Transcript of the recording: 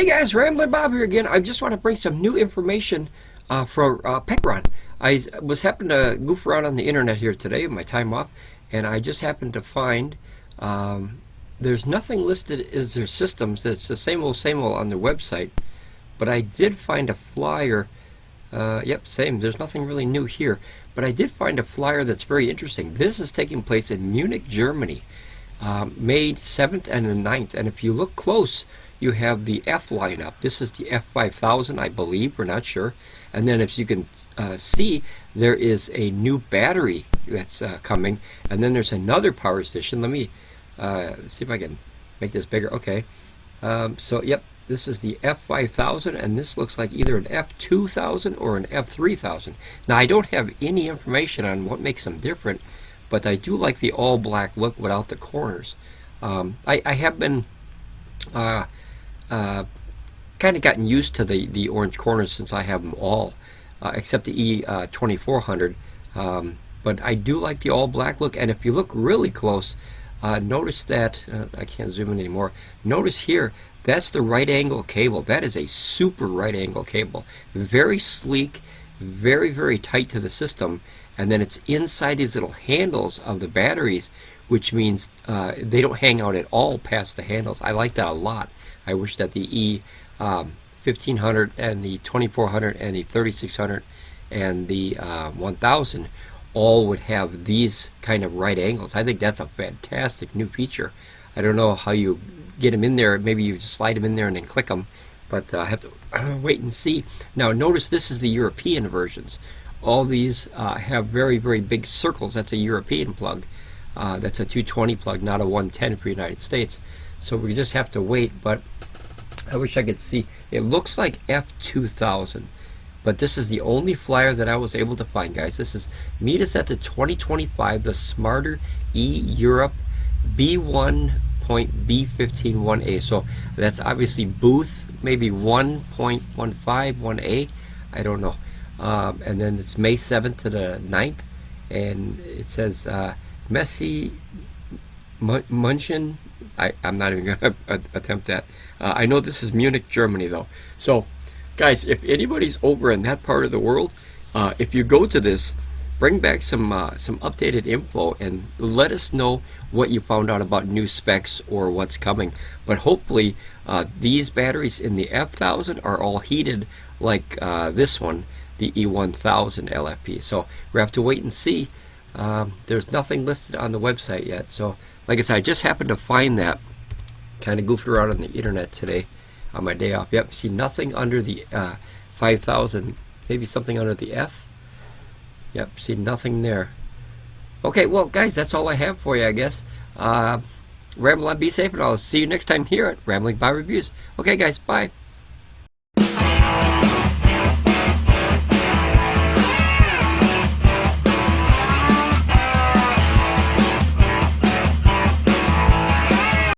Hey guys, Ramblin Bob here again. I just want to bring some new information for Pecron. I was happened to goof around on the internet here today, my time off, and I just happened to find there's nothing listed as their systems. It's the same old on their website. But I did find a flyer. Yep, same. There's nothing really new here. But I did find a flyer that's very interesting. This is taking place in Munich, Germany, May 7th and the 9th. And if you look close, you have the F lineup. This is the F5000, I believe. We're not sure. And then if you can see, there is a new battery that's coming. And then there's another power station. Let me see if I can make this bigger. Okay. So, yep, this is the F5000, and this looks like either an F2000 or an F3000. Now, I don't have any information on what makes them different, but I do like the all-black look without the corners. I have been kind of gotten used to the orange corners since I have them all, except the E2400. But I do like the all-black look, and if you look really close, notice that, I can't zoom in anymore, notice here, that's the right angle cable. That is a super right angle cable. Very sleek, very, very tight to the system, and then it's inside these little handles of the batteries, which means they don't hang out at all past the handles. I like that a lot. I wish that the E1500 and the 2400 and the 3600 and the 1000 all would have these kind of right angles. I think that's a fantastic new feature. I don't know how you get them in there. Maybe you just slide them in there and then click them, but I have to wait and see. Now notice this is the European versions. All these have very, very big circles. That's a European plug. That's a 220 plug, not a 110 for the United States. So we just have to wait, but I wish I could see. It looks like F2000. But this is the only flyer that I was able to find, guys. This is meet us at the 2025, the Smarter E Europe B1.B151A. So that's obviously booth maybe 1.15, 1A. I don't know. And then it's May 7th to the 9th. And it says Messi Munchen. I'm not even going to attempt that. I know this is Munich, Germany, though. So, guys, if anybody's over in that part of the world, if you go to this, bring back some updated info and let us know what you found out about new specs or what's coming. But hopefully these batteries in the F1000 are all heated like this one, the E1000 LFP. So we have to wait and see. There's nothing listed on the website yet. So like I said, I just happened to find that. Kind of goofed around on the internet today on my day off. Yep, see nothing under the 5000. Maybe something under the F. Yep, see nothing there. Okay, well, guys, that's all I have for you, I guess. Ramble on, be safe, and I'll see you next time here at Ramblin Bob Reviews. Okay, guys, bye.